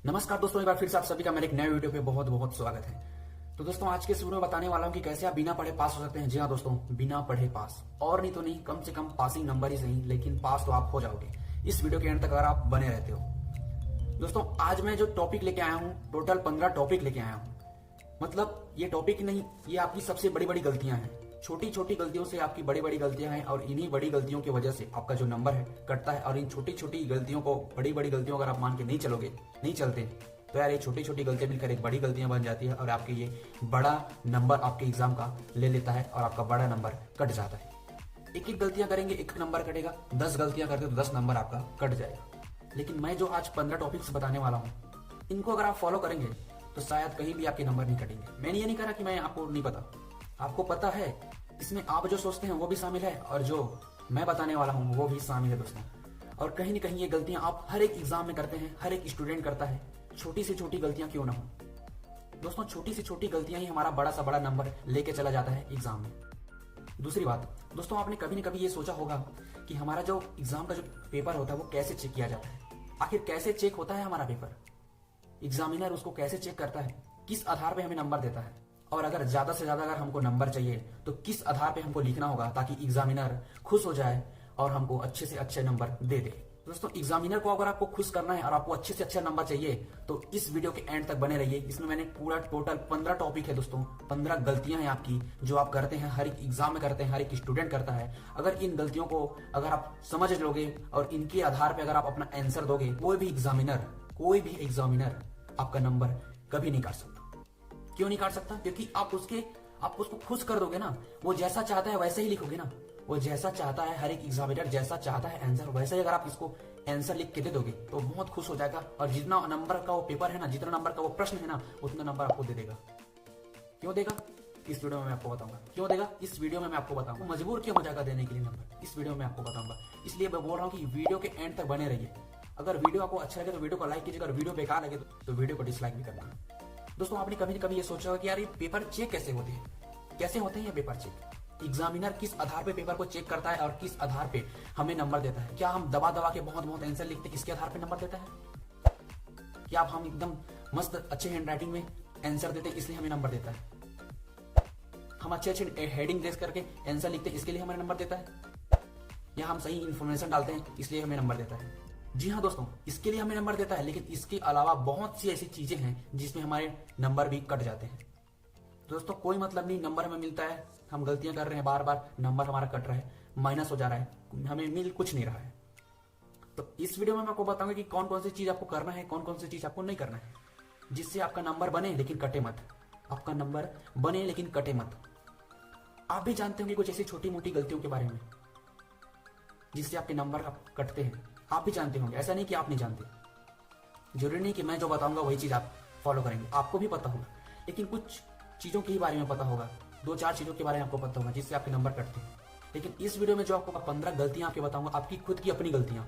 नमस्कार दोस्तों, एक बार फिर से आप सभी का मेरे एक नए वीडियो पे बहुत बहुत स्वागत है। तो दोस्तों आज के इस वीडियो में बताने वाला हूं कि कैसे आप बिना पढ़े पास हो सकते हैं। जी हाँ दोस्तों, बिना पढ़े पास, और नहीं तो नहीं, कम से कम पासिंग नंबर ही सही, लेकिन पास तो आप हो जाओगे इस वीडियो के एंड तक अगर आप बने रहते हो। दोस्तों आज मैं जो टॉपिक लेके आया हूँ, टोटल 15 टॉपिक लेके आया हूँ। मतलब ये टॉपिक नहीं, ये आपकी सबसे बड़ी बड़ी गलतियां हैं। छोटी छोटी गलतियों से आपकी बड़ी बड़ी गलतियां हैं, और इन्हीं बड़ी गलतियों की वजह से आपका जो नंबर है कटता है। और इन छोटी छोटी गलतियों को बड़ी बड़ी गलतियों अगर आप मान के नहीं चलोगे, नहीं चलते, तो यार ये छोटी छोटी गलतियां मिलकर एक बड़ी गलतियां बन जाती है, और आपके ये बड़ा नंबर आपके एग्जाम का ले लेता है, और आपका बड़ा नंबर कट जाता है। एक एक गलतियां करेंगे, एक नंबर कटेगा। 10 गलतियां करते तो 10 नंबर आपका कट जाएगा। लेकिन मैं जो आज 15 टॉपिक्स बताने वाला हूँ, इनको अगर आप फॉलो करेंगे तो शायद कहीं भी आपके नंबर नहीं कटेंगे। मैंने ये नहीं कहा कि मैं आपको नहीं पता, आपको पता है। इसमें आप जो सोचते हैं वो भी शामिल है, और जो मैं बताने वाला हूँ वो भी शामिल है दोस्तों। और कहीं ना कहीं ये गलतियां आप हर एक एग्जाम में करते हैं, हर एक स्टूडेंट करता है। छोटी से छोटी गलतियां क्यों ना हो दोस्तों, छोटी से छोटी गलतियां ही हमारा बड़ा सा बड़ा नंबर लेके चला जाता है एग्जाम में। दूसरी बात दोस्तों, आपने कभी न कभी ये सोचा होगा कि हमारा जो एग्जाम का जो पेपर होता है वो कैसे चेक किया जाता है। आखिर कैसे चेक होता है हमारा पेपर, एग्जामिनर उसको कैसे चेक करता है, किस आधार पे हमें नंबर देता है, और अगर ज्यादा से ज्यादा अगर हमको नंबर चाहिए तो किस आधार पे हमको लिखना होगा ताकि एग्जामिनर खुश हो जाए और हमको अच्छे से अच्छे नंबर दे दे। दोस्तों एग्जामिनर को अगर आपको खुश करना है और आपको अच्छे से अच्छा नंबर चाहिए तो इस वीडियो के एंड तक बने रहिए। इसमें मैंने पूरा टोटल 15 टॉपिक है दोस्तों, 15 गलतियां हैं आपकी जो आप करते हैं, हर एक एग्जाम में करते हैं, हर एक स्टूडेंट करता है। अगर इन गलतियों को अगर आप समझ लोगे और इनके आधार पर अगर आप अपना आंसर दोगे, कोई भी एग्जामिनर आपका नंबर कभी नहीं काट सकता। क्यों नहीं काट सकता? क्योंकि आप उसको खुश कर दोगे ना। वो जैसा चाहता है वैसे ही लिखोगे ना। वो जैसा चाहता है, हर एक एग्जामिनर जैसा चाहता है आंसर, वैसे ही अगर आप इसको आंसर लिख के दे दोगे तो बहुत खुश हो जाएगा। और जितना नंबर का वो पेपर है ना, जितना नंबर का वो प्रश्न है ना, उतना नंबर आपको दे देगा। क्यों देगा? इस वीडियो में मैं आपको बताऊंगा क्यों देगा। इस वीडियो में मैं आपको बताऊंगा मजबूर क्यों हो जाएगा देने के लिए नंबर, इस वीडियो में आपको बताऊंगा। इसलिए मैं बोल रहा हूँ कि वीडियो के एंड तक बने रहिए। अगर वीडियो आपको अच्छा लगे तो वीडियो को लाइक कीजिएगा, अगर वीडियो बेकार लगे तो वीडियो को डिसलाइक भी करना। दोस्तों आपने कभी न कभी ये सोचा होगा कि यार ये पेपर चेक कैसे होते हैं, कैसे होते हैं ये पेपर चेक। एग्जामिनर किस आधार पे पेपर को चेक करता है और किस आधार पे हमें नंबर देता है। क्या हम दबा दबा के बहुत बहुत आंसर लिखते हैं, इसके आधार पे नंबर देता है? क्या हम एकदम मस्त अच्छे हैंड राइटिंग में आंसर देते हैं इसलिए हमें नंबर देता है? हम अच्छे अच्छे हेडिंग देख करके आंसर लिखते हैं इसके लिए हमें नंबर देता है? या हम सही इन्फॉर्मेशन डालते हैं इसलिए हमें नंबर देता है? जी हाँ दोस्तों, इसके लिए हमें नंबर देता है। लेकिन इसके अलावा बहुत सी ऐसी चीजें हैं जिसमें हमारे नंबर भी कट जाते हैं। दोस्तों कोई मतलब नहीं, नंबर हमें मिलता है, हम गलतियां कर रहे हैं, बार बार नंबर हमारा कट रहा है, माइनस हो जा रहा है, हमें मिल कुछ नहीं रहा है। तो इस वीडियो में मैं आपको बताऊंगा कि कौन कौन सी चीज आपको करना है, कौन कौन सी चीज आपको नहीं करना है, जिससे आपका नंबर बने लेकिन कटे मत। आपका नंबर बने लेकिन कटे मत। आप भी जानते होंगे कुछ ऐसी छोटी मोटी गलतियों के बारे में जिससे आपके नंबर कटते हैं। आप भी जानते होंगे, ऐसा नहीं कि आप नहीं जानते। जरूरी नहीं कि मैं जो बताऊंगा वही चीज आप फॉलो करेंगे, आपको भी पता होगा। लेकिन कुछ चीजों के ही बारे में पता होगा, 2-4 चीजों के बारे में आपको पता होगा जिससे आपके नंबर कटते हैं। लेकिन इस वीडियो में जो आपको 15 गलतियां आपके बताऊंगा, आपकी खुद की अपनी गलतियां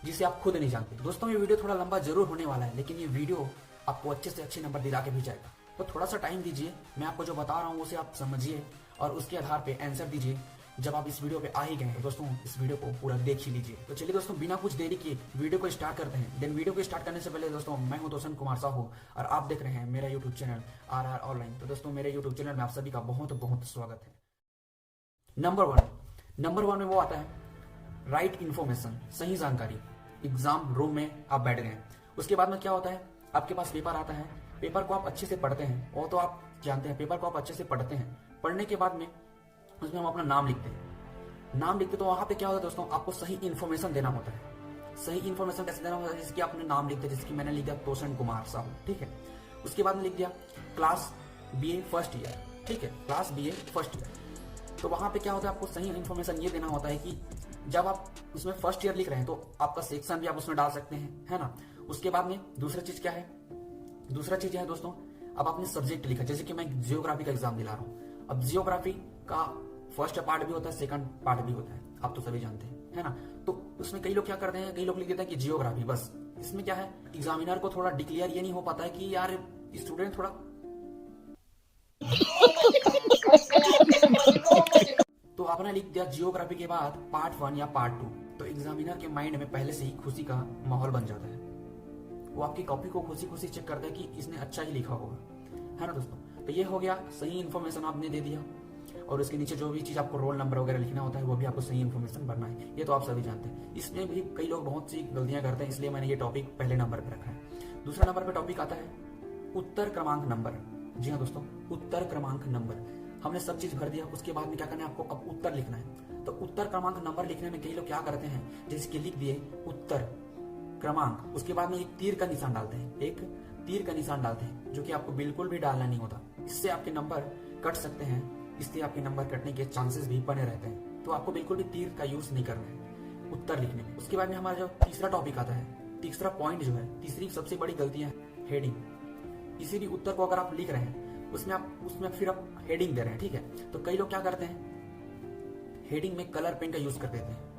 जिसे आप खुद नहीं जानते। दोस्तों ये वीडियो थोड़ा लंबा जरूर होने वाला है, लेकिन ये वीडियो आपको अच्छे से अच्छे नंबर दिला के भी जाएगा। तो थोड़ा सा टाइम दीजिए, मैं आपको जो बता रहा हूँ उसे आप समझिए और उसके आधार पे आंसर दीजिए। जब आप इस वीडियो पे आ ही गए तो दोस्तों इस वीडियो को पूरा देख ही लीजिए। तो चलिए दोस्तों बिना कुछ देरी किए वीडियो को स्टार्ट करते हैं। देन वीडियो को स्टार्ट करने से पहले दोस्तों मैं हूं तोसन कुमार साहू और आप देख रहे हैं मेरा यूट्यूब चैनल RR ऑनलाइन। तो दोस्तों मेरे यूट्यूब चैनल में आप सभी का बहुत बहुत स्वागत है। नंबर वन में वो आता है राइट इन्फॉर्मेशन, सही जानकारी। एग्जाम रूम में आप बैठ गए, उसके बाद में क्या होता है, आपके पास पेपर आता है, पेपर को आप अच्छे से पढ़ते हैं। वो तो आप जानते हैं, पेपर को आप अच्छे से पढ़ते हैं। पढ़ने के बाद में उसमें हम अपना नाम लिखते हैं। तो वहां पे क्या होता है दोस्तों, आपको सही इन्फॉर्मेशन देना होता है। सही इन्फॉर्मेशन कैसे देना होता है? जैसे कि आपने नाम लिखते हैं, जैसे कि मैंने लिख दिया तोसन कुमार साहू, ठीक है। उसके बाद में लिख दिया क्लास BA फर्स्ट ईयर, ठीक है, क्लास BA फर्स्ट ईयर। तो वहां पे क्या होता है, आपको सही इन्फॉर्मेशन ये देना होता है कि जब आप उसमें फर्स्ट ईयर लिख रहे हैं तो आपका सेक्शन भी आप उसमें डाल सकते हैं, है ना। उसके बाद में दूसरा चीज क्या है, दूसरा चीज है दोस्तों, अब आपने सब्जेक्ट लिखा, जैसे कि मैं जियोग्राफी का एग्जाम दिला रहा हूँ। अब जियोग्राफी का फर्स्ट पार्ट भी होता है, सेकंड पार्ट भी होता है, आप तो सभी जानते हैं, है ना। तो उसमें कई लोग क्या करते हैं, कई लोग लिख देते हैं कि जियोग्राफी बस। इसमें क्या है, एग्जामिनर को थोड़ा डिक्लेयर ये नहीं हो पाता है कि यार स्टूडेंट थोड़ा तो आपने लिख दिया जियोग्राफी के बाद पार्ट 1 या पार्ट 2, तो एग्जामिनर के माइंड में पहले से ही खुशी का माहौल बन जाता है। वो आपकी कॉपी को खुशी खुशी चेक करता है कि इसने अच्छा ही लिखा होगा, है ना दोस्तों। तो ये हो गया, सही इन्फॉर्मेशन आपने दे दिया, और उसके नीचे जो भी चीज़ आपको रोल नंबर वगैरह लिखना होता है वो भी आपको सही इन्फॉर्मेशन भरना है। ये तो आप सभी जानते हैं। इसमें भी कई लोग बहुत सी गलतियां करते हैं, इसलिए मैंने ये टॉपिक पहले नंबर पे रखा है। दूसरा नंबर पे टॉपिक आता है उत्तर क्रमांक नंबर। जी हाँ दोस्तों, उत्तर क्रमांक नंबर। हमने सब चीज भर दिया, उसके बाद में क्या करना है आपको, अब उत्तर लिखना है। तो उत्तर क्रमांक नंबर लिखने में कई लोग क्या करते हैं, जैसे कि लिख दिए उत्तर क्रमांक, उसके बाद में एक तीर का निशान डालते हैं, एक तीर का निशान डालते हैं, जो कि आपको बिल्कुल भी डालना नहीं होता। इससे आपके नंबर कट सकते हैं, इससे आपके नंबर कटने के चांसेस भी बने रहते हैं। तो आपको बिल्कुल भी तीर का यूज नहीं करना है उत्तर लिखने में। उसके बाद में हमारा जो तीसरा टॉपिक आता है, तीसरा पॉइंट जो है, तीसरी सबसे बड़ी गलतियां है हेडिंग। किसी भी उत्तर को अगर आप लिख रहे हैं उसमें फिर आप हेडिंग दे रहे हैं, ठीक है। तो कई लोग क्या करते हैं, हेडिंग में कलर पेन का यूज कर देते हैं।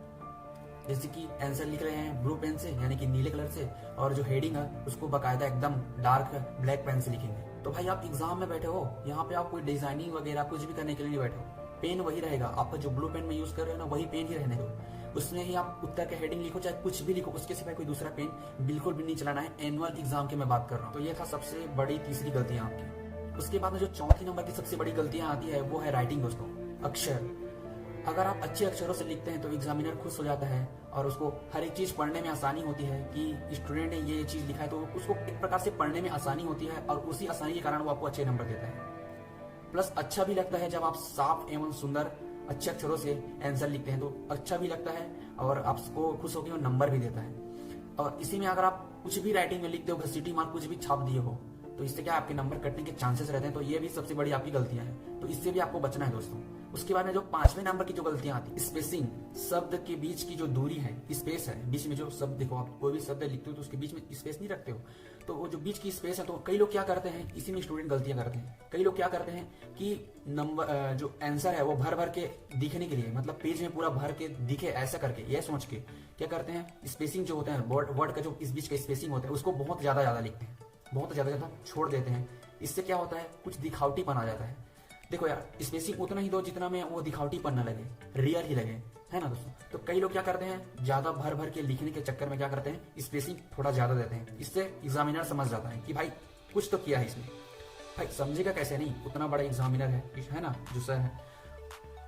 जैसे कि आंसर लिख रहे हैं ब्लू पेन से, यानी कि नीले कलर से, और जो हेडिंग है उसको बकायदा एकदम डार्क ब्लैक पेन से लिखेंगे। तो भाई आप एग्जाम में बैठे हो, यहाँ पे आप कोई डिजाइनिंग वगैरह कुछ भी करने के लिए नहीं बैठे हो। पेन वही रहेगा, आपका जो ब्लू पेन में यूज कर रहे हो ना, वही पेन ही रहने दो। उसमें ही आप उत्तर के हेडिंग लिखो, चाहे कुछ भी लिखो, उसके सिवाय कोई दूसरा पेन बिल्कुल भी नहीं चलाना है। एनुअल एग्जाम की मैं बात कर रहा हूँ। तो ये था सबसे बड़ी तीसरी गलतियां आपकी। उसके बाद में जो चौथी नंबर की सबसे बड़ी गलतियां आती है वो है राइटिंग दोस्तों, अक्षर। अगर आप अच्छे अक्षरों से लिखते हैं तो एग्जामिनर खुश हो जाता है और उसको हर एक चीज पढ़ने में आसानी होती है कि स्टूडेंट ने ये चीज लिखा है, तो उसको एक प्रकार से पढ़ने में आसानी होती है और उसी आसानी के कारण वो आपको अच्छे नंबर देता है। प्लस अच्छा भी लगता है जब आप साफ एवं सुंदर अच्छे अक्षरों से आंसर लिखते हैं, तो अच्छा भी लगता है और आपको खुश होकर नंबर भी देता है। और इसी में अगर आप कुछ भी राइटिंग में लिखते हो, घसीटी मार कुछ भी छाप दिए हो, तो इससे क्या आपके नंबर कटने के चांसेस रहते हैं। तो ये भी सबसे बड़ी आपकी गलतियां हैं, तो इससे भी आपको बचना है दोस्तों। उसके बाद में जो पांचवें नंबर की जो गलतियां आती है, स्पेसिंग, शब्द के बीच की जो दूरी है, स्पेस है, बीच में जो शब्द, देखो आप कोई भी शब्द लिखते हो तो उसके बीच में स्पेस नहीं रखते हो, तो वो जो बीच की स्पेस है, तो कई लोग क्या करते हैं, इसी में स्टूडेंट गलतियां करते हैं। कई लोग क्या करते हैं कि नंबर जो आंसर है वो भर भर के दिखने के लिए, मतलब पेज में पूरा भर के दिखे ऐसा करके, ये सोच के क्या करते हैं, स्पेसिंग जो होता है वर्ड का जो इस बीच का स्पेसिंग होता है उसको बहुत ज्यादा लिखते हैं, बहुत ज्यादा छोड़ देते हैं। इससे क्या होता है, कुछ दिखावटीपन आ जाता है। देखो यार, स्पेसिंग उतना ही दो जितना में वो दिखावटीपन न लगे, रियल ही लगे, है ना दोस्तों। तो कई लोग क्या करते हैं, ज्यादा भर भर के लिखने के चक्कर में क्या करते हैं, स्पेसिंग थोड़ा ज्यादा देते हैं। इससे एग्जामिनर समझ जाता है कि भाई कुछ तो किया है इसने। भाई समझेगा कैसे नहीं, उतना बड़ा एग्जामिनर है ना जो सर है,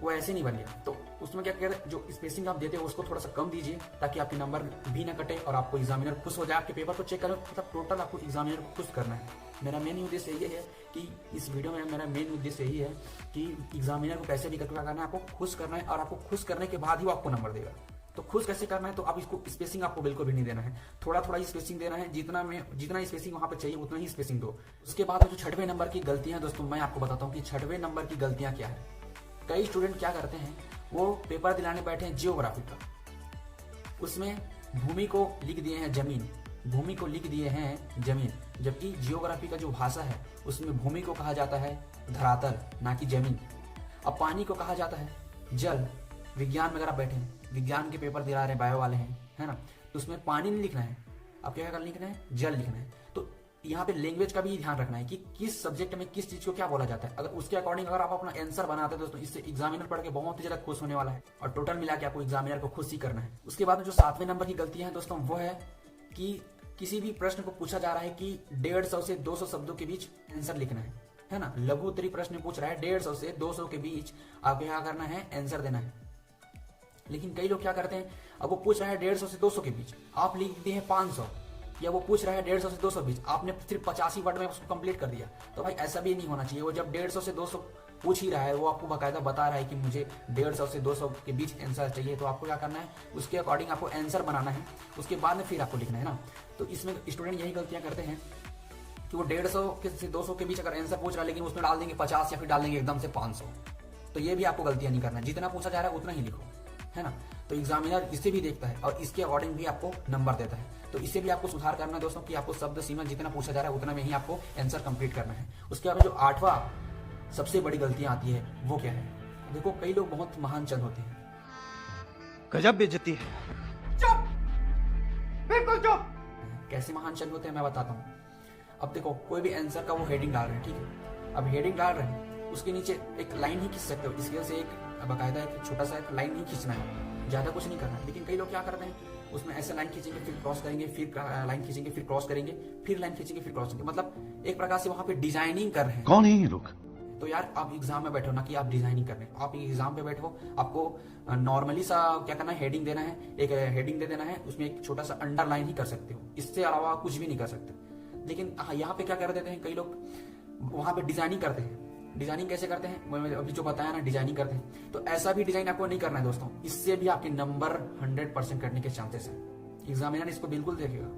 वो ऐसे नहीं बन गया। तो उसमें क्या कहते हैं, जो स्पेसिंग आप देते हो उसको थोड़ा सा कम दीजिए, ताकि आपके नंबर भी ना कटे और आपको एग्जामिनर खुश हो जाए। आपके पेपर को चेक करें, मतलब टोटल आपको एग्जामिनर को खुश करना है। मेरा मेन उद्देश्य यही है कि इस वीडियो में मेरा मेन उद्देश्य यही है कि एग्जामिनर को कैसे भी करना है, आपको खुश करना है, और आपको खुश करने के बाद ही वो आपको नंबर देगा। तो खुश कैसे करना है, तो आप इसको स्पेसिंग आपको बिल्कुल भी नहीं देना है, थोड़ा थोड़ा ही स्पेसिंग देना है, जितना स्पेसिंग वहां पे चाहिए उतना ही स्पेसिंग दो। उसके बाद जो छठवें नंबर की गलतियां दोस्तों, मैं आपको बताता हूँ कि छठवें नंबर की गलतियां क्या है। कई स्टूडेंट क्या करते हैं, वो पेपर दिलाने बैठे हैं जियोग्राफी का, उसमें भूमि को लिख दिए हैं जमीन, भूमि को लिख दिए हैं जमीन, जबकि जियोग्राफी का जो भाषा है उसमें भूमि को कहा जाता है धरातल, ना कि जमीन। अब पानी को कहा जाता है जल। विज्ञान में अगर आप बैठे हैं, विज्ञान के पेपर दिला रहे हैं, बायो वाले हैं, है ना, तो उसमें पानी नहीं लिखना है, आप क्या लिखना है, जल लिखना है। तो यहाँ पे लैंग्वेज का भी ध्यान रखना है कि किस सब्जेक्ट में किस चीज को क्या बोला जाता है। अगर उसके अकॉर्डिंग अगर आप अपना आंसर बनाते हैं दोस्तों, इससे एग्जामिनर पढ़ के बहुत ही ज्यादा खुश होने वाला है, और टोटल मिला के आपको एग्जामिनर को खुश ही करना है। उसके बाद में जो सातवें नंबर की गलतियां हैं दोस्तों, वो है कि किसी भी प्रश्न को पूछा जा रहा है कि 150 से 200 शब्दों के बीच आंसर लिखना है ना। लघु उत्तरी प्रश्न पूछ रहा है, 150 से 200 के बीच आपको क्या करना है, आंसर देना है। लेकिन कई लोग क्या करते हैं, अब वो पूछ रहा है 150 से 200 के बीच, आप लिख दिए हैं 500, या वो पूछ रहा है 150 से 200 बीच, आपने सिर्फ 85 वर्ड में उसको कंप्लीट कर दिया। तो भाई ऐसा भी नहीं होना चाहिए। वो जब 150 से 200 पूछ ही रहा है, वो आपको बाकायदा बता रहा है कि मुझे 150 से 200 के बीच आंसर चाहिए, तो आपको क्या करना है, उसके अकॉर्डिंग आपको आंसर बनाना है, उसके बाद में फिर आपको लिखना है ना। तो इसमें स्टूडेंट यही गलतियां करते हैं कि वो 150 से 200 के बीच अगर आंसर पूछ रहा है, लेकिन उसमें डाल देंगे 50 या फिर डाल देंगे एकदम से 500। तो ये भी आपको गलतियां नहीं करना है, जितना पूछा जा रहा है उतना ही लिखो, है ना। तो एग्जामिनर इसे भी देखता है और इसके अकॉर्डिंग भी आपको नंबर देता है। तो इसे भी आपको सुधार करना है दोस्तों, कि आपको शब्द सीमा जितना पूछा जा रहा है उतना में ही आपको आंसर कंप्लीट करना है। उसके बाद जो आठवां सबसे बड़ी गलतियां आती है वो क्या है, देखो कई लोग बहुत महान चंद होते हैं, गजब बेइज्जती है। चुप, बिल्कुल चुप। कैसे महान चंद होते हैं मैं बताता हूँ। अब देखो कोई भी आंसर का वो हेडिंग डाल रहे हैं, ठीक है, अब हेडिंग डाल रहे हैं, उसके नीचे एक लाइन ही खींच सकते हो, इसके वजह से एक बाकायदा एक छोटा सा एक लाइन ही खींचना है, ज्यादा कुछ नहीं करना है। लेकिन कई लोग क्या करते हैं, उसमें ऐसे लाइन खींचेंगे फिर क्रॉस करेंगे, फिर लाइन खींचेंगे फिर क्रॉस करेंगे, फिर लाइन खींचेंगे फिर क्रॉस करेंगे, मतलब एक प्रकार से वहां पे डिजाइनिंग कर रहे हैं। कौन है ये लोग? तो यार आप एग्जाम में बैठो ना कि आप डिजाइनिंग कर रहे हो, आप एग्जाम पे बैठो, आपको नॉर्मली सा क्या करना है, हेडिंग देना है, एक हेडिंग दे देना है, उसमें एक छोटा सा अंडरलाइन ही कर सकते हो, इससे अलावा कुछ भी नहीं कर सकते। लेकिन यहाँ पे क्या कर देते हैं कई लोग, वहां पे डिजाइनिंग करते हैं। डिजाइनिंग कैसे करते हैं, मैंने अभी जो बताया ना, डिजाइनिंग करते हैं। तो ऐसा भी डिजाइन आपको नहीं करना है दोस्तों, इससे भी आपके नंबर 100% कटने के चांसेस है। एग्जामिनर इसको बिल्कुल देखेगा,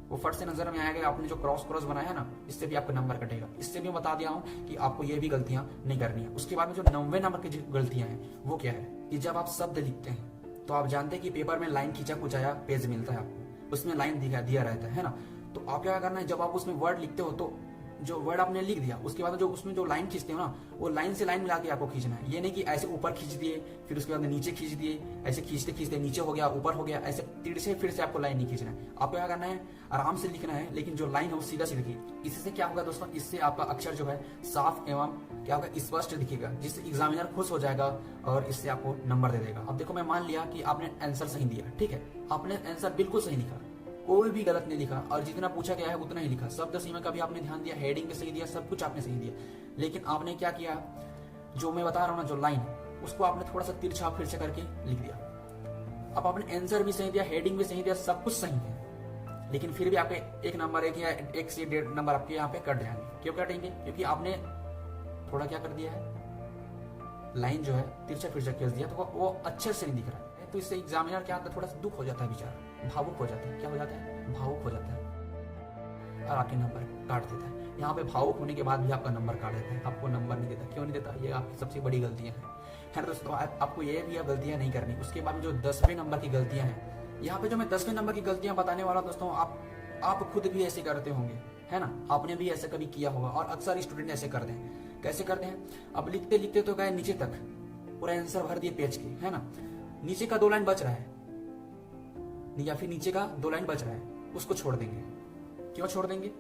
वो फट से नजर में आएगा आपने जो क्रॉस क्रॉस बनाया है ना, इससे भी आपका नंबर कटेगा। इससे भी बता दिया हूं कि आपको ये भी गलतियां नहीं करनी है। उसके बाद में जो 90 नंबर की गलतियां हैं वो क्या है कि जब आप शब्द लिखते हैं तो आप जानते हैं कि पेपर में लाइन खींचा कुचाया पेज मिलता है आपको, उसमें लाइन दिया रहता है ना। तो आप क्या करना है, जब आप उसमें वर्ड लिखते हो तो जो वर्ड आपने लिख दिया उसके बाद जो उसमें जो लाइन खींचते हो ना, वो लाइन से लाइन मिला के आपको खींचना है। ये नहीं कि ऐसे ऊपर खींच दिए फिर उसके बाद नीचे खींच दिए, ऐसे खींचते खींचते नीचे हो गया ऊपर हो गया, ऐसे तिड़ से फिर से आपको लाइन नहीं खींचना है। आपको क्या करना है, आराम से लिखना है, लेकिन जो लाइन है वो सीधा सीधा लिखिए। इससे क्या होगा दोस्तों, इससे आपका अक्षर जो है साफ एवं क्या होगा, स्पष्ट दिखेगा, जिससे एग्जामिनर खुश हो जाएगा और इससे आपको नंबर दे देगा। अब देखो मैं मान लिया कि आपने आंसर सही दिया, ठीक है, आपने आंसर बिल्कुल सही लिखा, कोई भी गलत नहीं लिखा और जितना पूछा गया है उतना ही लिखा, शब्द सीमा का भी आपने ध्यान दिया, हेडिंग पे सही दिया, सब कुछ आपने सही दिया। लेकिन आपने क्या किया, जो मैं बता रहा हूँ ना, जो लाइन उसको आपने थोड़ा सा तिरछा फिर से करके लिख दिया। अब आपने आंसर भी सही दिया, हेडिंग भी सही दिया, सब कुछ सही है, लेकिन फिर भी आपके एक नंबर एक या 1 से 1.5 नंबर आपके यहाँ पे कट जाएंगे। क्यों कटेंगे, क्योंकि आपने थोड़ा क्या कर दिया है, लाइन जो है तिरछा फिर से खींच दिया, तो वो अच्छे से नहीं दिख रहा है। तो इससे एग्जामिनर क्या होता है, थोड़ा सा दुख हो जाता है, बेचारा भावुक हो जाता है। क्या हो जाता है, भावुक हो जाता है और आपके नंबर काट देता है। यहाँ पे भावुक होने के बाद भी आपका नंबर काट देता है, आपको नंबर नहीं देता। क्यों नहीं देता, ये आपकी सबसे बड़ी गलतियां हैं, है ना दोस्तों। आपको ये भी अब गलतियां नहीं करनी। उसके बाद में जो 10वें नंबर की गलतियां हैं, यहाँ पे जो मैं 10वें नंबर की गलतियां बताने वाला दोस्तों, आप खुद भी ऐसे करते होंगे, है ना, आपने भी ऐसा कभी किया होगा और अक्सर स्टूडेंट ऐसे करते हैं। कैसे करते हैं, अब लिखते लिखते तो गए नीचे तक, पूरा आंसर भर दिए पेज के, है ना, नीचे का 2 लाइन बच रहा है या फिर नीचे का 2 लाइन बच रहा है, उसको छोड़ देंगे। क्यों छोड़ देंगे,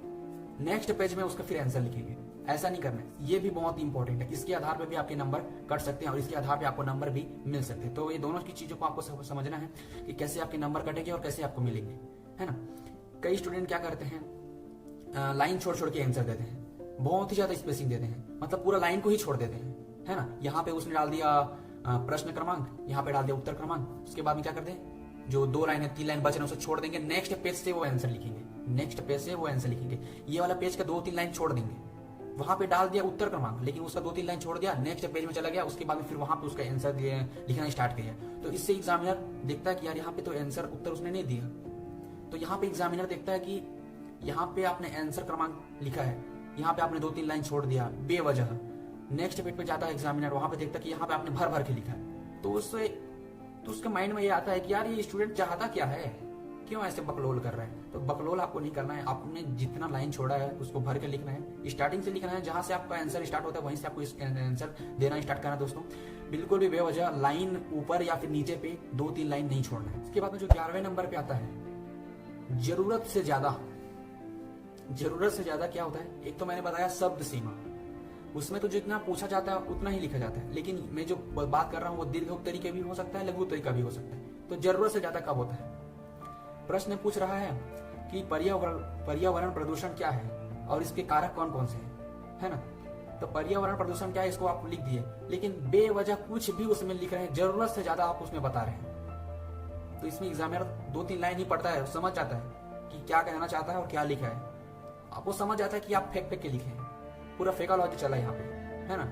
नेक्स्ट पेज में उसका फिर आंसर लिखेंगे। ऐसा नहीं करना है, ये भी बहुत इंपॉर्टेंट है। इसके आधार पर भी आपके नंबर कट सकते हैं और इसके आधार पर आपको नंबर भी मिल सकते हैं। तो ये दोनों की चीजों को आपको समझना है कि कैसे आपके नंबर कटेंगे और कैसे आपको मिलेंगे, है ना। कई स्टूडेंट क्या करते हैं, लाइन छोड़ छोड़ के आंसर देते हैं, बहुत ही ज्यादा स्पेसिंग देते हैं, मतलब पूरा लाइन को ही छोड़ देते हैं, है ना। यहाँ पे उसने डाल दिया प्रश्न क्रमांक, यहाँ पे डाल दिया उत्तर क्रमांक, उसके बाद में क्या करते हैं, जो 2 लाइन है 3 लाइन बच रहे हैं उसे छोड़ देंगे, नेक्स्ट पेज से वो आंसर लिखेंगे, नेक्स्ट पेज से वो आंसर लिखेंगे। ये वाला पेज का 2-3 लाइन छोड़ देंगे, वहां पे डाल दिया उत्तर क्रमांक, लेकिन उसका 2-3 लाइन छोड़ दिया, नेक्स्ट पेज में चला गया, उसके बाद में फिर वहां पे उसका आंसर लिखना स्टार्ट किया। तो इससे एग्जामिनर देखता है कि यार यहाँ पे तो आंसर उत्तर उसने नहीं दिया। तो यहाँ पे एग्जामिनर देखता है कि यहाँ पे आपने आंसर क्रमांक लिखा है, यहाँ पे आपने 2-3 लाइन छोड़ दिया बेवजह। नेक्स्ट पेज पे जाता है एग्जामिनर, वहां पे देखता है कि यहाँ पे आपने भर भर के लिखा है। तो उसके माइंड में ये आता है कि यार ये स्टूडेंट चाहता क्या है, क्यों ऐसे बकलोल कर रहा है। तो बकलोल आपको नहीं करना है, आपने जितना लाइन छोड़ा है उसको भर के लिखना है, स्टार्टिंग से लिखना है, जहां से आपका आंसर स्टार्ट होता है वहीं से आपको आंसर देना स्टार्ट करना है दोस्तों। बिल्कुल भी बेवजह लाइन ऊपर या फिर नीचे पे 2-3 लाइन नहीं छोड़ना है। इसके बाद में जो 11वें नंबर पे आता है, जरूरत से ज्यादा क्या होता है, एक तो मैंने बताया शब्द सीमा, उसमें तो जितना पूछा जाता है उतना ही लिखा जाता है, लेकिन मैं जो बात कर रहा हूँ वो दीर्घ तरीके भी हो सकता है, लघु तरीका भी हो सकता है। तो जरूरत से ज्यादा कब होता है, प्रश्न पूछ रहा है कि पर्यावरण प्रदूषण क्या है और इसके कारक कौन कौन से हैं, है ना। तो पर्यावरण प्रदूषण क्या है इसको आप लिख दिए, लेकिन बेवजह कुछ भी उसमें लिख रहे हैं, जरूरत से ज्यादा आप उसमें बता रहे हैं। तो इसमें एग्जामिनर 2-3 लाइन ही पढ़ता है, समझ जाता है कि क्या कहना चाहता है और क्या लिखा है। आपको समझ आता है कि आप फेंक के लिखे हैं, पूरा फेकालॉजी चला यहाँ पे, है ना।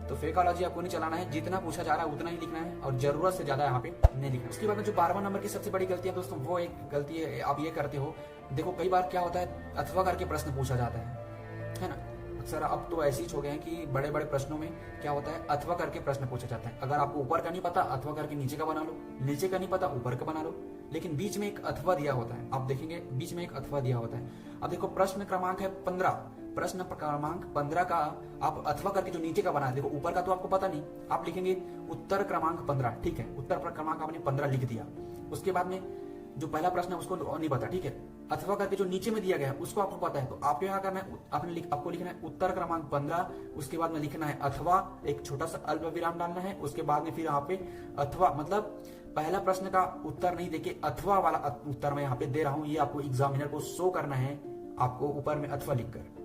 तो फेकालॉजी आपको नहीं चलाना है, जितना पूछा जा रहा है उतना ही लिखना है और जरूरत से ज्यादा यहाँ पे नहीं लिखना। उसके बाद में जो 12वां नंबर की सबसे बड़ी गलती है दोस्तों, वो एक गलती है आप ये करते हो। देखो कई बार क्या होता है, अथवा करके प्रश्न पूछा जाता है ना। अक्सर अब तो ऐसे ही हो गए हैं कि बड़े बड़े प्रश्नों में क्या होता है, अथवा करके प्रश्न पूछा जाता है। अगर आपको ऊपर का नहीं पता, अथवा करके नीचे का बना लो, नीचे का नहीं पता ऊपर का बना लो, लेकिन बीच में एक अथवा दिया होता है। आप देखेंगे बीच में एक अथवा दिया होता है। अब देखो प्रश्न क्रमांक है 15, प्रश्न क्रमांक 15 का आप अथवा करके जो नीचे का बना है, देखो ऊपर का तो आपको पता नहीं, आप लिखेंगे उत्तर क्रमांक 15, ठीक है, उत्तर क्रमांक आपने 15 लिख दिया। उसके बाद में जो पहला प्रश्न है उसको नहीं पता, ठीक है, अथवा करके जो नीचे में दिया गया है उसको आपको पता है, तो आप क्या करना है, आपको लिखना है उत्तर क्रमांक 15, उसके बाद में लिखना है अथवा, एक छोटा सा अल्प विराम डालना है, उसके बाद में फिर यहाँ पे अथवा मतलब पहला प्रश्न का उत्तर नहीं देके अथवा वाला उत्तर मैं यहाँ पे दे रहा हूँ, ये आपको एग्जामिनर को शो करना है, आपको ऊपर में अथवा लिखकर।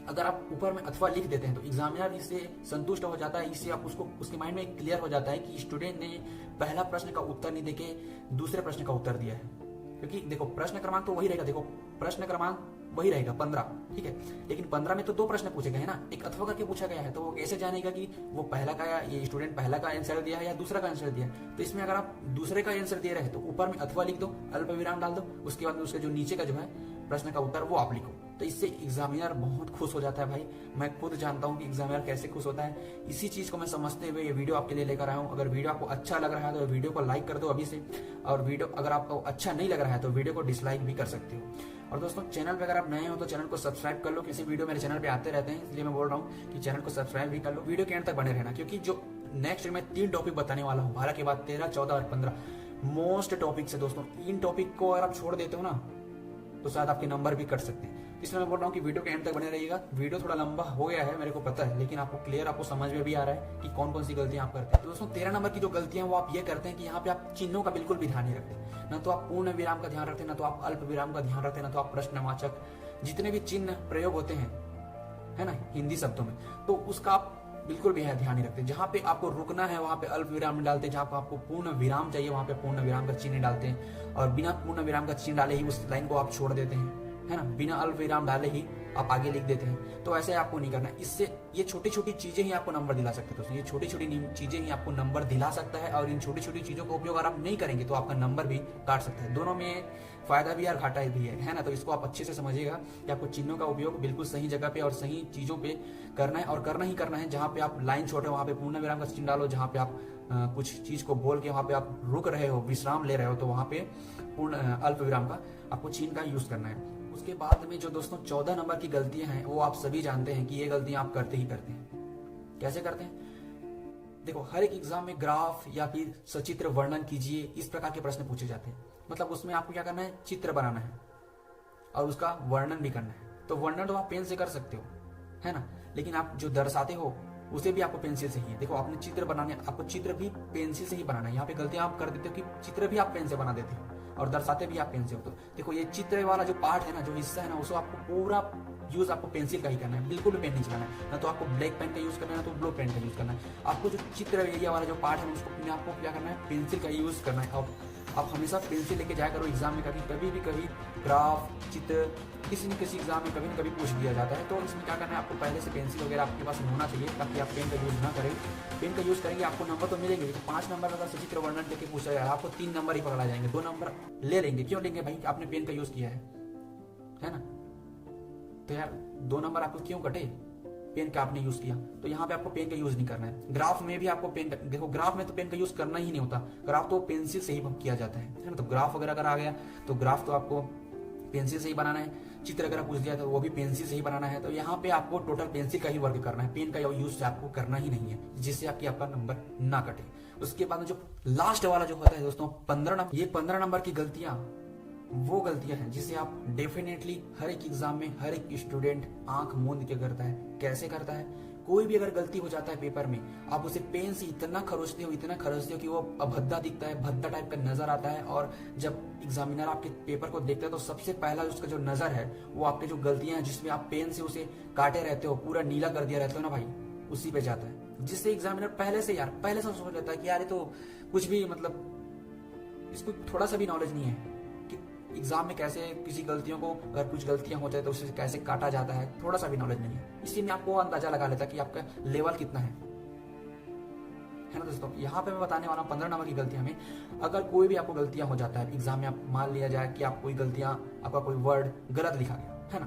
अगर आप ऊपर में अथवा लिख देते हैं तो एग्जामिनर इससे संतुष्ट हो जाता है, इससे आप उसको उसके माइंड में क्लियर हो जाता है कि स्टूडेंट ने पहला प्रश्न का उत्तर नहीं देके दूसरे प्रश्न का उत्तर दिया है। क्योंकि देखो प्रश्न क्रमांक तो वही रहेगा, देखो प्रश्न क्रमांक वही रहेगा 15, ठीक है, लेकिन 15 में तो 2 प्रश्न पूछे गए हैं ना, एक अथवा करके पूछा गया है, तो वो कैसे जानेगा कि वो पहला का या ये स्टूडेंट पहला का आंसर दिया है या दूसरा का आंसर दिया है। तो इसमें अगर आप दूसरे का आंसर दे रहे हैं तो ऊपर में अथवा लिख दो, अल्प विराम डाल दो, उसके बाद में उसके जो नीचे का जो है प्रश्न का उत्तर वो आप लिखो। तो इससे एग्जामिनर बहुत खुश हो जाता है भाई, मैं खुद जानता हूँ कि एग्जामिनर कैसे खुश होता है। इसी चीज को मैं समझते हुए ये वीडियो आपके लिए लेकर आया हूँ। अगर वीडियो आपको अच्छा लग रहा है तो वीडियो को लाइक कर दो अभी से, और वीडियो अगर आपको अच्छा नहीं लग रहा है तो वीडियो को डिसलाइक भी कर सकते हो। और दोस्तों चैनल पे अगर आप नए हो तो चैनल को सब्सक्राइब कर लो, किसी वीडियो मेरे चैनल पे आते रहते हैं, इसलिए मैं बोल रहा हूँ कि चैनल को सब्सक्राइब भी कर लो। वीडियो के एंड तक बने रहना, क्योंकि जो नेक्स्ट मैं 3 टॉपिक बताने वाला हूँ, 12 के बाद 13, 14 और 15 मोस्ट टॉपिक से। दोस्तों इन टॉपिक को अगर आप छोड़ देते हो ना तो शायद आपके नंबर भी कट सकते हैं। इसलिए मैं बोल रहा हूँ कि वीडियो के एंड तक बने रहिएगा। वीडियो थोड़ा लंबा हो गया है मेरे को पता है, लेकिन आपको क्लियर आपको समझ में भी आ रहा है कि कौन कौन सी गलतियां आप करते हैं। तो दोस्तों 13 नंबर की जो गलतियां वो आप ये करते हैं कि यहाँ पे आप चिन्हों का बिल्कुल भी ध्यान नहीं रखते, ना तो आप पूर्ण विराम का ध्यान रखते, ना तो आप अल्प विराम का ध्यान रखते, ना तो आप प्रश्नवाचक जितने भी चिन्ह प्रयोग होते हैं है ना हिंदी शब्दों में, तो उसका आप बिल्कुल भी ध्यान नहीं रखते। जहाँ पे आपको रुकना है वहां पे अल्प विराम डालते हैं, जहाँ पे आपको पूर्ण विराम चाहिए वहां पे पूर्ण विराम का चिन्ह डालते हैं, और बिना पूर्ण विराम का चिन्ह डाले ही उस लाइन को आप छोड़ देते हैं, है ना, बिना अल्प विराम डाले ही आप आगे लिख देते हैं। तो ऐसे आपको नहीं करना। इससे ये छोटी छोटी चीजें ही आपको नंबर दिला सकते हैं दोस्तों, ये छोटी छोटी चीजें ही आपको नंबर दिला सकता है, और इन छोटी छोटी चीजों का उपयोग अगर आप नहीं करेंगे तो आपका नंबर भी काट सकता है। दोनों में फायदा भी और घाटा भी है ना। तो इसको आप अच्छे से समझिएगा कि आपको चिन्हों का उपयोग बिल्कुल सही जगह पे और सही चीजों पे करना है, और करना ही करना है। जहाँ पे आप लाइन छोड़ रहे हो वहां पे पूर्ण विराम का चिन्ह डालो, जहाँ पे आप कुछ चीज को बोल के वहां पे आप रुक रहे हो, विश्राम ले रहे हो, तो वहां पे पूर्ण अल्प विराम का आपको चिन्ह का यूज करना है। उसके बाद में जो दोस्तों 14 नंबर की गलतियां हैं वो आप सभी जानते हैं कि ये गलतियां आप करते ही करते हैं। कैसे करते हैं? देखो हर एक एग्जाम में ग्राफ या फिर सचित्र वर्णन कीजिए, इस प्रकार के प्रश्न पूछे जाते हैं। मतलब उसमें आपको क्या करना है, चित्र बनाना है और उसका वर्णन भी करना है। तो वर्णन तो आप पेन से कर सकते हो, है ना, लेकिन आप जो दर्शाते हो उसे भी आपको पेंसिल से ही है। देखो आपने चित्र बनाने, आपको चित्र भी पेंसिल से ही बनाना है। यहाँ पे गलतियां आप कर देते हो कि चित्र भी आप पेन से बना देते हो और दर्शाते भी आप पेन से हो। तो देखो ये चित्र वाला जो पार्ट है ना, जो हिस्सा है ना, उसको आपको पूरा यूज आपको पेंसिल का ही करना है, बिल्कुल भी पेन नहीं चलाना है। ना तो आपको ब्लैक पेन का यूज करना है, ना तो ब्लू पेन का यूज करना है। आपको जो चित्र एरिया वाला जो पार्ट है उसको आपको क्या करना है, पेंसिल का यूज करना है। और आप हमेशा पेंसिल लेके जाया करो एग्जाम में। कभी भी ग्राफ चित्र किसी न किसी एग्जाम में कभी न कभी पूछ दिया जाता है। तो इसमें क्या करना है, आपको पहले से पेंसिल वगैरह आपके पास होना चाहिए, ताकि आप पेन का यूज ना करें। पेन का यूज करेंगे आपको नंबर तो मिलेंगे। तो 5 नंबर अगर सचित्र वर्णन लेके पूछा जाए, आपको 3 नंबर ही पकड़ा जाएंगे, 2 नंबर ले लेंगे। क्यों लेंगे भाई, आपने पेन का यूज किया है ना। तो यार 2 नंबर आपको क्यों कटे, पेन का आपने यूज किया। तो यहाँ पे आपको पेन का यूज नहीं करना है। ग्राफ में भी आपको पेन, देखो ग्राफ में तो पेन का यूज करना ही नहीं होता, ग्राफ तो पेंसिल से ही किया जाता है ना। तो ग्राफ वगैरह अगर आ गया तो ग्राफ तो आपको पेंसिल से ही बनाना है। चित्र अगर पूछ दिया तो वो भी पेंसिल से ही बनाना है। तो यहाँ पे आपको टोटल पेंसिल का ही वर्क करना है, पेन का यूज आपको करना ही नहीं है, जिससे आपका नंबर ना कटे। उसके बाद जो लास्ट वाला जो होता है दोस्तों 15 नंबर, ये 15 नंबर की गलतियां वो गलतियां हैं जिसे आप डेफिनेटली हर एक एग्जाम में हर एक स्टूडेंट आंख मूंद के करता है। कैसे करता है, कोई भी अगर गलती हो जाता है पेपर में, आप उसे पेन से इतना खरोचते हो कि वो अभद्दा दिखता है, भद्दा टाइप का नजर आता है। और जब एग्जामिनर आपके पेपर को देखता है तो सबसे पहला उसका जो नजर है वो आपके जो गलतियां हैं जिसमें आप पेन से उसे काटे रहते हो, पूरा नीला कर दिया रहते हो ना भाई, उसी पे जाता है। जिससे एग्जामिनर पहले से सोच लेता है कि यार ये तो कुछ भी, मतलब इसको थोड़ा सा भी नॉलेज नहीं है कि एग्जाम में कैसे किसी गलतियों को, अगर कुछ गलतियां हो जाए तो उसे कैसे काटा जाता है, थोड़ा सा भी नॉलेज नहीं है। इसी में आपको अंदाजा लगा लेता है कि आपका लेवल कितना है ना दोस्तों। यहाँ पे मैं बताने वाला हूँ 15 नंबर की गलतियां में। अगर कोई भी आपको गलतियां हो जाता है एग्जाम में, आप मान लिया जाए कि आप कोई गलतियां, आपका कोई वर्ड गलत लिखा गया है ना,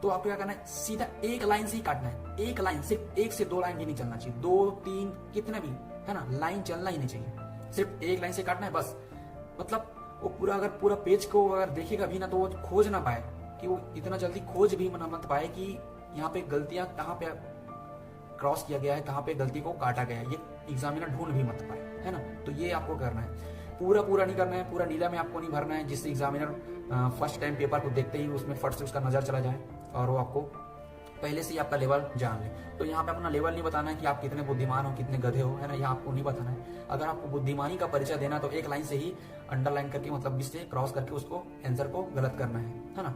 तो आपको क्या करना है, सीधा एक लाइन से ही काटना है। एक लाइन, सिर्फ 1 से 2 लाइन भी नहीं चलना चाहिए, 2 3 कितना भी है ना, लाइन चलना ही नहीं चाहिए, सिर्फ एक लाइन से काटना है बस। मतलब वो पूरा, अगर पूरा पेज को अगर देखेगा भी ना तो वो खोज ना पाए, कि वो इतना जल्दी खोज भी मत पाए कि यहाँ पे गलतियां कहाँ पे क्रॉस किया गया है, कहाँ पे गलती को काटा गया है, ये एग्जामिनर ढूंढ भी मत पाए, है ना। तो ये आपको करना है। पूरा नहीं करना है, पूरा नीला में आपको नहीं भरना है, जिससे एग्जामिनर फर्स्ट टाइम पेपर को देखते ही उसमें फट से उसका नजर चला जाए और वो आपको पहले से ही आपका लेवल जान ले। तो यहाँ पे अपना लेवल नहीं बताना है कि आप कितने बुद्धिमान हो, कितने गधे हो, है ना, यहाँ आपको नहीं बताना है। अगर आपको बुद्धिमानी का परिचय देना तो एक लाइन से ही अंडरलाइन करके, मतलब इससे क्रॉस करके उसको आंसर को गलत करना है ना,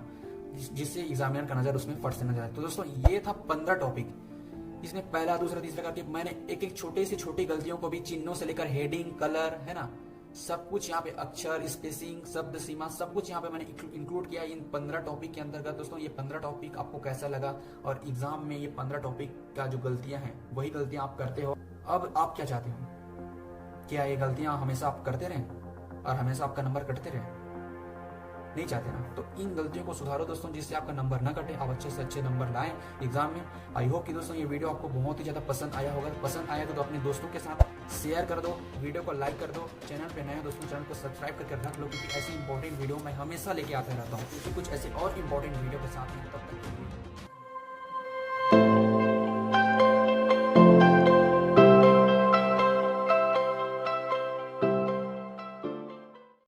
जिससे एग्जामिनर का नजर उसमें फट से न जाए। तो दोस्तों ये था 15 टॉपिक। इसमें पहला, दूसरा, तीसरा करके मैंने एक एक छोटे से छोटी गलतियों को भी, चिन्हों से लेकर हेडिंग, कलर, है ना, सब कुछ यहाँ पे, अक्षर, स्पेसिंग, शब्द सीमा, सब कुछ यहाँ पे मैंने इंक्लूड किया इन 15 टॉपिक के अंतर्गत। दोस्तों ये 15 टॉपिक आपको कैसा लगा, और एग्जाम में ये 15 टॉपिक का जो गलतियां हैं वही गलतियां आप करते हो। अब आप क्या चाहते हो, क्या ये गलतियां हमेशा आप करते रहें और हमेशा आपका नंबर कटते रहे? नहीं चाहते ना, तो इन गलतियों को सुधारो दोस्तों, जिससे आपका नंबर ना कटे, आप अच्छे से अच्छे नंबर लाएं एग्जाम में। आई होप कि दोस्तों ये वीडियो आपको बहुत ही ज्यादा पसंद आया होगा। पसंद आया तो अपने दोस्तों के साथ शेयर कर दो, वीडियो को लाइक कर दो, चैनल पे नए हो दोस्तों चैनल को सब्सक्राइब करके रख लो, क्योंकि ऐसी इंपॉर्टेंट वीडियो मैं हमेशा लेके आता रहता हूँ, क्योंकि कुछ ऐसे और इंपॉर्टेंट वीडियो के साथ तब तक